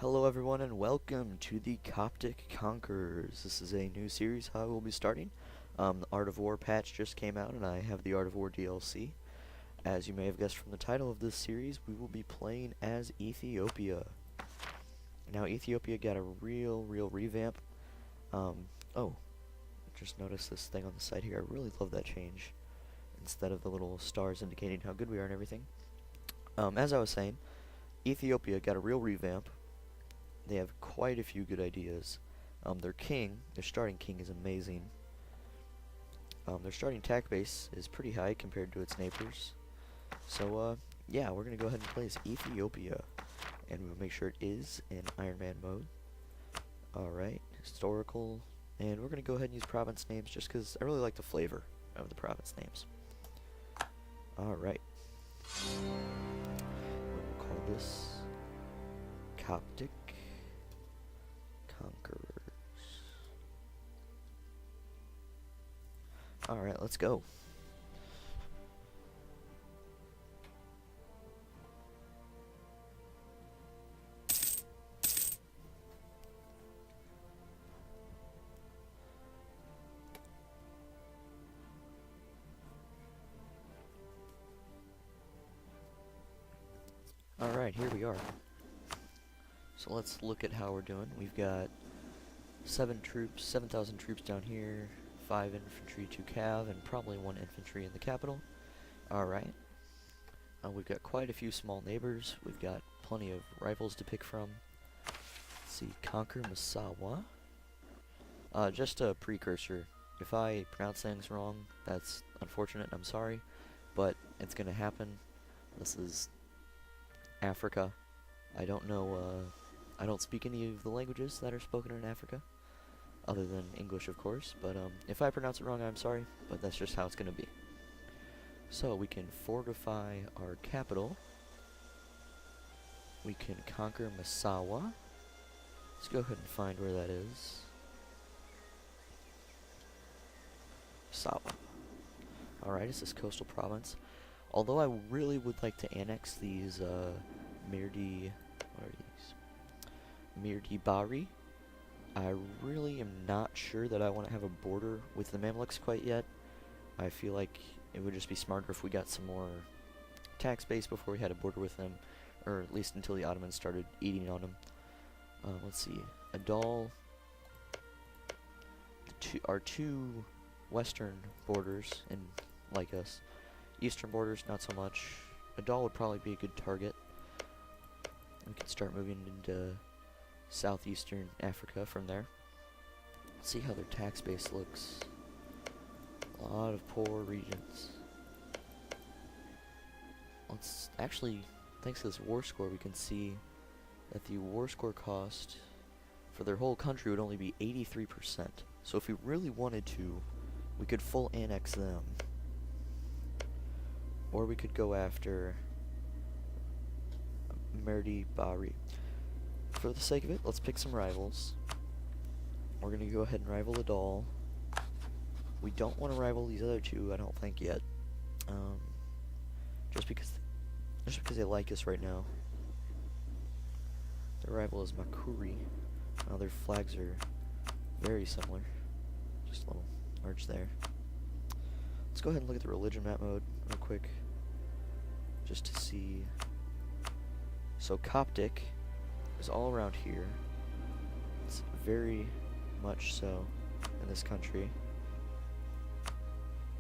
Hello everyone and welcome to the Coptic Conquerors. This is a new series I will be starting. The Art of War patch just came out and I have the Art of War DLC. As you may have guessed from the title of this series, we will be playing as Ethiopia. Now Ethiopia got a real revamp. Oh, just noticed this thing on the side here. I really love that change. Instead of the little stars indicating how good we are and everything. As I was saying, Ethiopia got a real revamp. They have quite a few good ideas. Their starting king is amazing. Their starting attack base is pretty high compared to its neighbors. So, yeah, we're going to go ahead and play as Ethiopia. And we'll make sure it is in Iron Man mode. Alright, historical. And we're going to go ahead and use province names just because I really like the flavor of the province names. Alright. We'll call this Coptic Conquerors. Alright, let's go. Alright, here we are. So let's look at how we're doing. We've got 7,000 troops down here, 5 infantry, 2 cav, and probably 1 infantry in the capital. Alright. We've got quite a few small neighbors. We've got plenty of rivals to pick from. Let's see, Conquer Masawa. Just a precursor. If I pronounce things wrong, that's unfortunate, I'm sorry. But it's gonna happen. This is Africa. I don't know, I don't speak any of the languages that are spoken in Africa, other than English, of course, but if I pronounce it wrong, I'm sorry, but that's just how it's going to be. So, we can fortify our capital. We can conquer Masawa. Let's go ahead and find where that is. Masawa. Alright, it's this coastal province. Although I really would like to annex these, Mirdi... what are these? Mirdi Bari. I really am not sure that I want to have a border with the Mamluks quite yet. I feel like it would just be smarter if we got some more tax base before we had a border with them, or at least until the Ottomans started eating on them. Let's see. Adal. Our two western borders, and like us. Eastern borders, not so much. Adal would probably be a good target. We can start moving into southeastern Africa from there. Let's see how their tax base looks. A lot of poor regions. Let's actually, thanks to this war score, we can see that the war score cost for their whole country would only be 83%. So if we really wanted to, we could full annex them. Or we could go after Mirdi Bari. For the sake of it, let's pick some rivals. We're going to go ahead and rival Adal. We don't want to rival these other two, I don't think yet. Just because they like us right now. Their rival is Makuri. Now their flags are very similar. Just a little merge there. Let's go ahead and look at the religion map mode real quick, just to see. So Coptic is all around here. It's very much so in this country.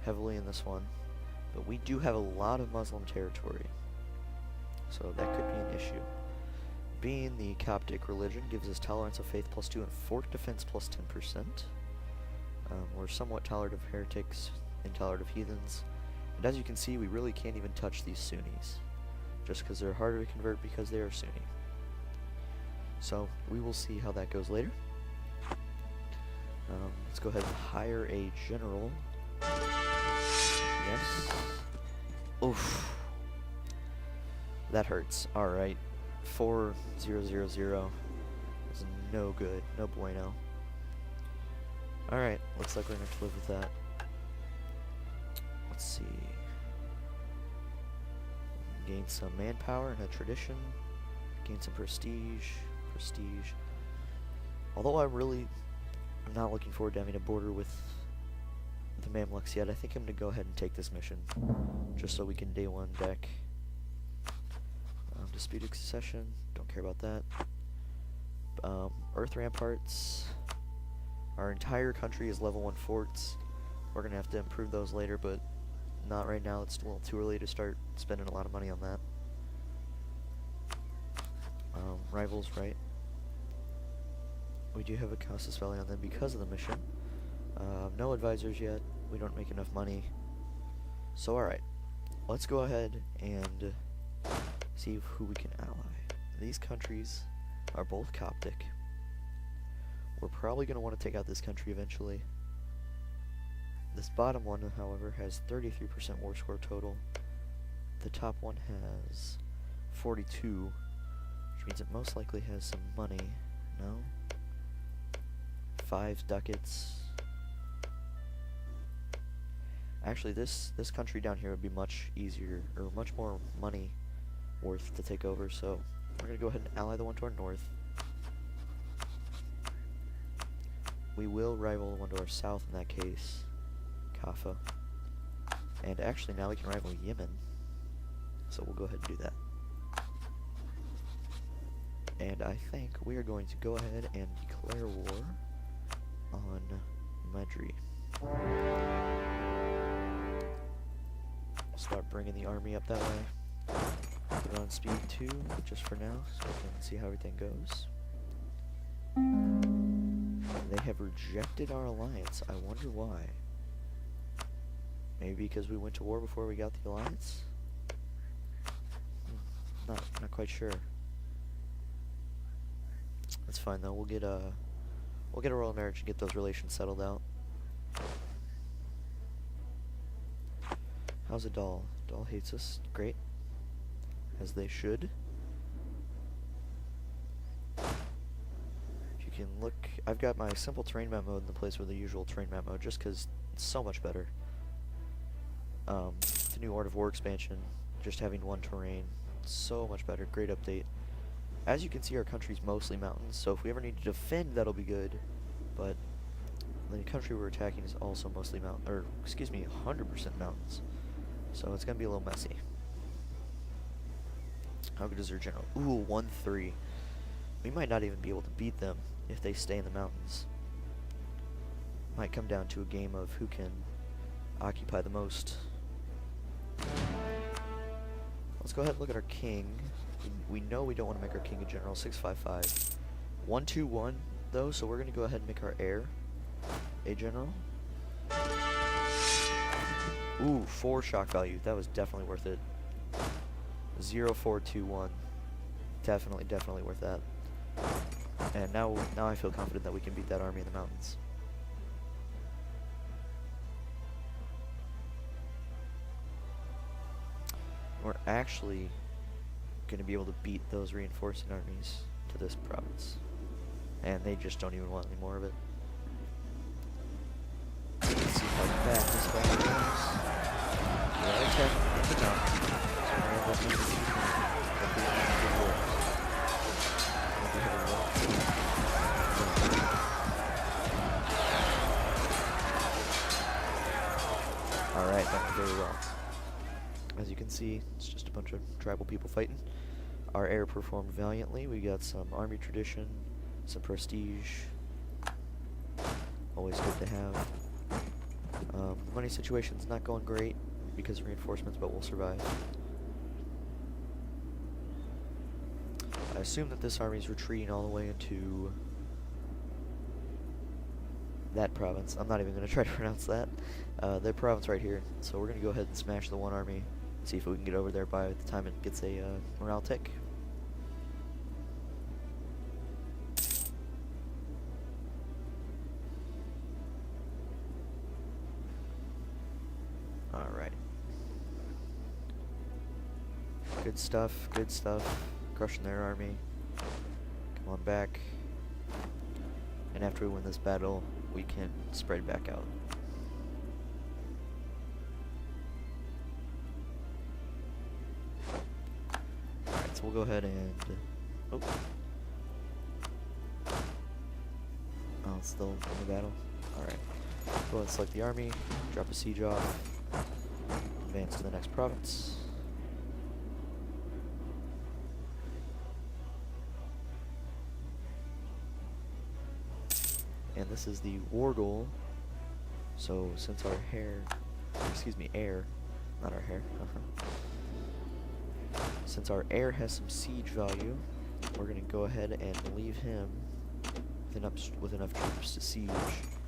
Heavily in this one. But we do have a lot of Muslim territory. So that could be an issue. Being the Coptic religion gives us tolerance of faith +2 and fort defense +10%. We're somewhat tolerant of heretics, intolerant of heathens. And as you can see, we really can't even touch these Sunnis. Just because they're harder to convert because they are Sunni. So, we will see how that goes later. Let's go ahead and hire a general. Yes. Oof. That hurts. Alright. 4000 is no good. No bueno. Alright, looks like we're going to have to live with that. Let's see. Gain some manpower and a tradition. Gain some prestige. prestige. Although I'm not looking forward to having a border with the Mamluks yet. I think I'm going to go ahead and take this mission, just so we can day one deck. Disputed succession, don't care about that. Earth ramparts. Our entire country is level 1 forts. We're going to have to improve those later, but not right now. It's a little too early to start spending a lot of money on that. Rivals, right? We do have a Casus Belli on them because of the mission. No advisors yet. We don't make enough money. So alright, let's go ahead and see who we can ally. These countries are both Coptic. We're probably going to want to take out this country eventually. This bottom one, however, has 33% war score total. The top one has 42, which means it most likely has some money. No? 5 ducats. Actually, this country down here would be much easier, or much more money worth to take over, so we're going to go ahead and ally the one to our north. We will rival the one to our south in that case, Kaffa. And actually now we can rival Yemen, so we'll go ahead and do that. And I think we are going to go ahead and declare war on Madri. Start bringing the army up that way. Put it on speed 2 just for now, so we can see how everything goes. They have rejected our alliance. I wonder why. Maybe because we went to war before we got the alliance? Not quite sure. That's fine though. We'll get a royal marriage and get those relations settled out. How's Adal? Adal hates us. Great. As they should. If you can look, I've got my simple terrain map mode in the place with the usual terrain map mode just because it's so much better. The new Art of War expansion, just having one terrain, so much better. Great update. As you can see, our country's mostly mountains, so if we ever need to defend, that'll be good. But the country we're attacking is also mostly 100% mountains. So it's gonna be a little messy. How good is their general? Ooh, 1-3. We might not even be able to beat them if they stay in the mountains. Might come down to a game of who can occupy the most. Let's go ahead and look at our king. We know we don't want to make our king a general. 655. 1-2-1 though, so we're gonna go ahead and make our heir a general. Ooh, 4 shock value. That was definitely worth it. 0-4-2-1. Definitely worth that. And now I feel confident that we can beat that army in the mountains. We're actually going to be able to beat those reinforcing armies to this province. And they just don't even want any more of it. Let's see how bad this battle goes. We are attacking in the mountains. Alright, that went very well. As you can see, it's just a bunch of tribal people fighting. Our heir performed valiantly. We got some army tradition, some prestige. Always good to have. Money situation's not going great because of reinforcements, but we'll survive. I assume that this army is retreating all the way into that province. I'm not even going to try to pronounce that. Their province right here. So we're going to go ahead and smash the one army. See if we can get over there by the time it gets a morale tick. Alright. Good stuff, good stuff. Crushing their army. Come on back. And after we win this battle, we can spread back out. Alright, so we'll go ahead and... Oh. still in the battle. Alright. Go and select the army, drop a siege off, advance to the next province. And this is the war goal. So since our heir, not our hair, since our heir has some siege value, we're going to go ahead and leave him with enough troops to siege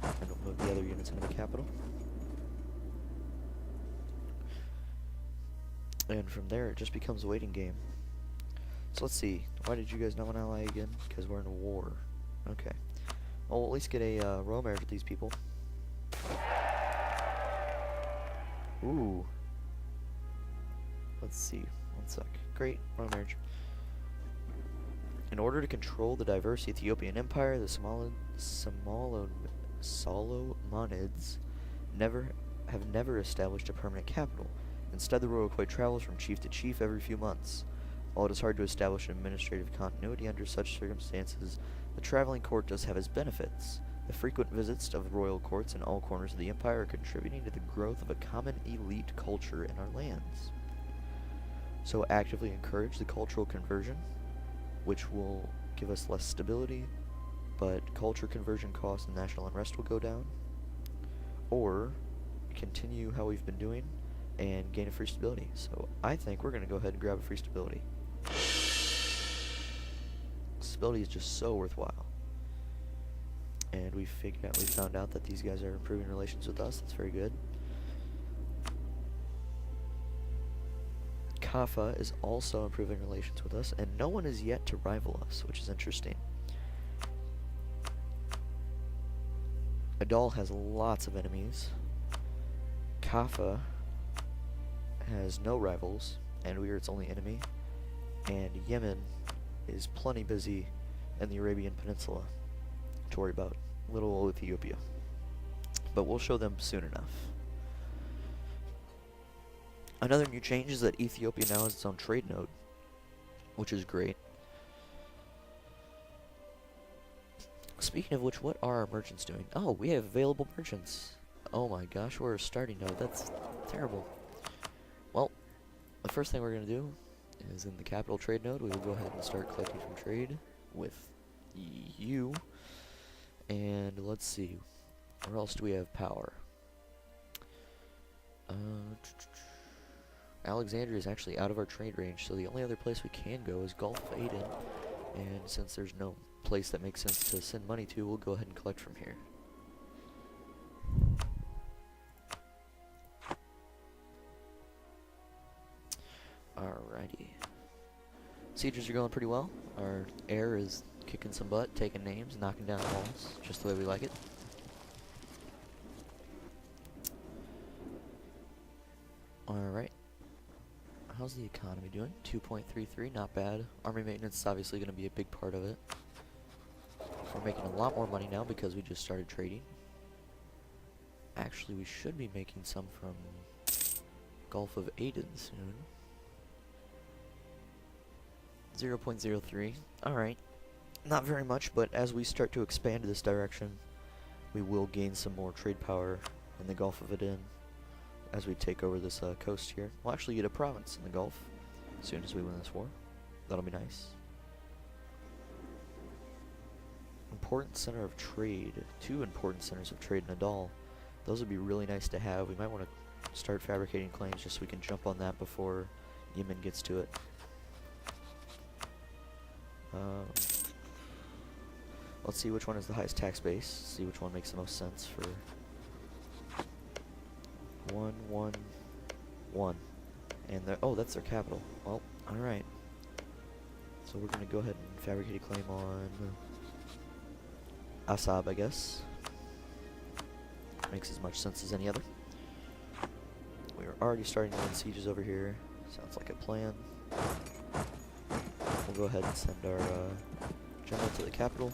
and move the other units into the capital. And from there, it just becomes a waiting game. So let's see. Why did you guys not want to ally again? Because we're in a war. Okay. Well, we'll at least get a royal marriage with these people. Ooh. Let's see. One sec. Great. Royal marriage. In order to control the diverse Ethiopian empire, the Solomonids have never established a permanent capital. Instead, the royal court travels from chief to chief every few months. While it is hard to establish administrative continuity under such circumstances, the traveling court does have its benefits. The frequent visits of royal courts in all corners of the empire are contributing to the growth of a common elite culture in our lands. So actively encourage the cultural conversion, which will give us less stability, but culture conversion costs and national unrest will go down. Or continue how we've been doing and gain a free stability. So I think we're going to go ahead and grab a free stability. Stability is just so worthwhile. And we found out that these guys are improving relations with us. That's very good. Kaffa is also improving relations with us, and no one is yet to rival us, which is interesting. Adal has lots of enemies. Kaffa has no rivals, and we are its only enemy. And Yemen is plenty busy in the Arabian Peninsula to worry about. Little old Ethiopia. But we'll show them soon enough. Another new change is that Ethiopia now has its own trade node, which is great. Speaking of which, what are our merchants doing? Oh, we have available merchants. Oh my gosh, we're a starting node. That's terrible. Well, the first thing we're going to do is in the capital trade node, we will go ahead and start collecting from trade with you. And let's see, where else do we have power? Alexandria is actually out of our trade range, so the only other place we can go is Gulf of Aden. And since there's no place that makes sense to send money to, we'll go ahead and collect from here. Alrighty. Sieges are going pretty well. Our heir is kicking some butt, taking names, knocking down walls, just the way we like it. Alright. How's the economy doing? 2.33, not bad. Army maintenance is obviously going to be a big part of it. We're making a lot more money now because we just started trading. Actually, we should be making some from Gulf of Aden soon. 0.03. Alright. Not very much, but as we start to expand this direction, we will gain some more trade power in the Gulf of Aden as we take over this coast here. We'll actually get a province in the Gulf as soon as we win this war. That'll be nice. Important center of trade. 2 important centers of trade in Adal. Those would be really nice to have. We might want to start fabricating claims just so we can jump on that before Yemen gets to it. Let's see which one is the highest tax base. See which one makes the most sense for 1, 1, 1. And oh, that's their capital. Well, alright. So we're going to go ahead and fabricate a claim on Asab, I guess. Makes as much sense as any other. We are already starting to win sieges over here. Sounds like a plan. We'll go ahead and send our general to the capital.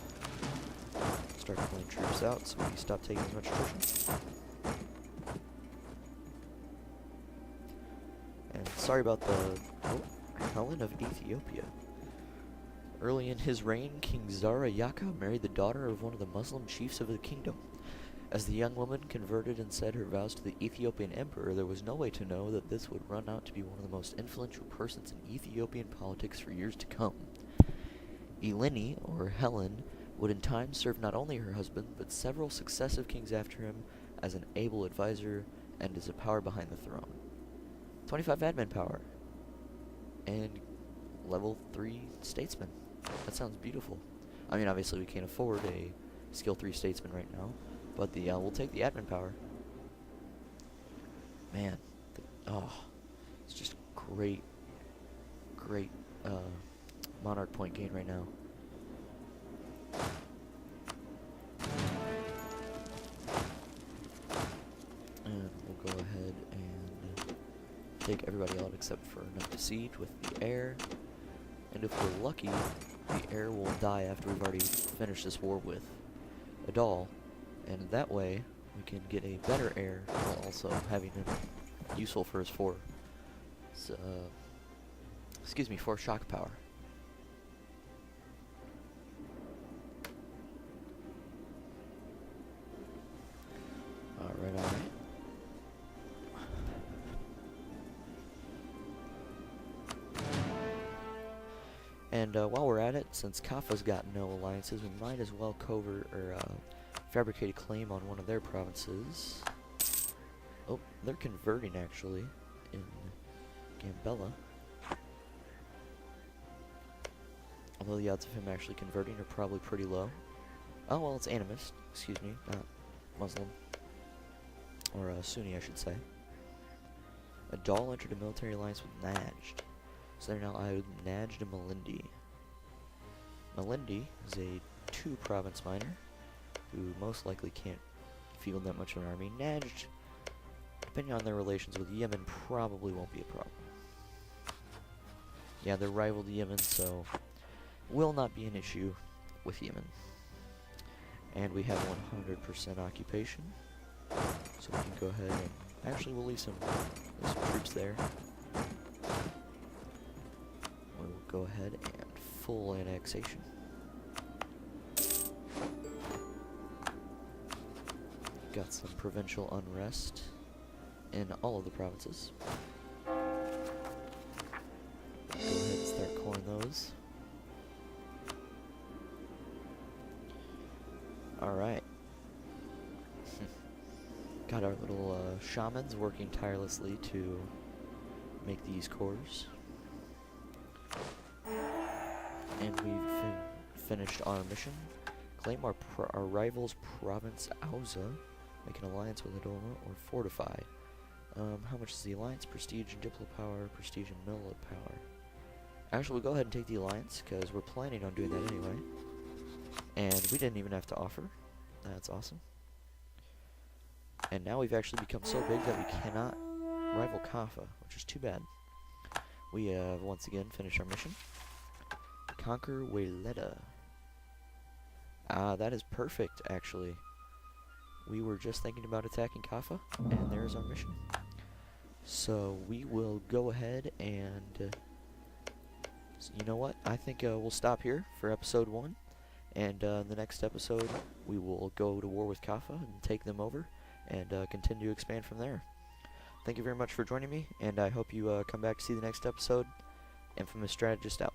Start pulling troops out so we stop taking as much attrition. And sorry about the Helen of Ethiopia. Early in his reign, King Zara Yaka married the daughter of one of the Muslim chiefs of the kingdom. As the young woman converted and said her vows to the Ethiopian emperor, there was no way to know that this would run out to be one of the most influential persons in Ethiopian politics for years to come. Eleni, or Helen, would in time serve not only her husband, but several successive kings after him as an able advisor and as a power behind the throne. 25 admin power. And level 3 statesman. That sounds beautiful. I mean, obviously we can't afford a skill 3 statesman right now, but we'll take the admin power. Man, it's just great monarch point gain right now. And we'll go ahead and take everybody out except for enough to siege with the heir. And if we're lucky, the heir will die after we've already finished this war with a doll. And that way, we can get a better heir while also having him useful for his 4 shock power. Alright. And while we're at it, since Kaffa's got no alliances, we might as well fabricate a claim on one of their provinces. Oh, they're converting actually in Gambella. Although the odds of him actually converting are probably pretty low. Oh, well, it's animist. Excuse me, not Muslim. Or Sunni, I should say. A doll entered a military alliance with Najd. So they're now with Najd and Malindi. Malindi is a 2-province miner who most likely can't field that much of an army. Najd, depending on their relations with Yemen, probably won't be a problem. Yeah, they're rival to Yemen, so will not be an issue with Yemen. And we have 100% occupation, so we can go ahead and actually we'll leave some troops there. We'll go ahead and full annexation. Got some provincial unrest in all of the provinces. Go ahead and start coring those. Alright. Got our little shamans working tirelessly to make these cores. And we've finished our mission. Claim our rival's province, Auza. Make an alliance with Adoma or fortify. How much is the alliance? Prestige and Diplo power, prestige and Milla power. Actually, we'll go ahead and take the alliance, because we're planning on doing that anyway. And we didn't even have to offer. That's awesome. And now we've actually become so big that we cannot rival Kaffa, which is too bad. We have once again finished our mission. Conquer Wayleta. That is perfect, actually. We were just thinking about attacking Kaffa, and there's our mission. So we will go ahead and, you know what? I think we'll stop here for episode 1. And in the next episode, we will go to war with Kaffa and take them over, and continue to expand from there. Thank you very much for joining me, and I hope you come back to see the next episode. Infamous Strategist out.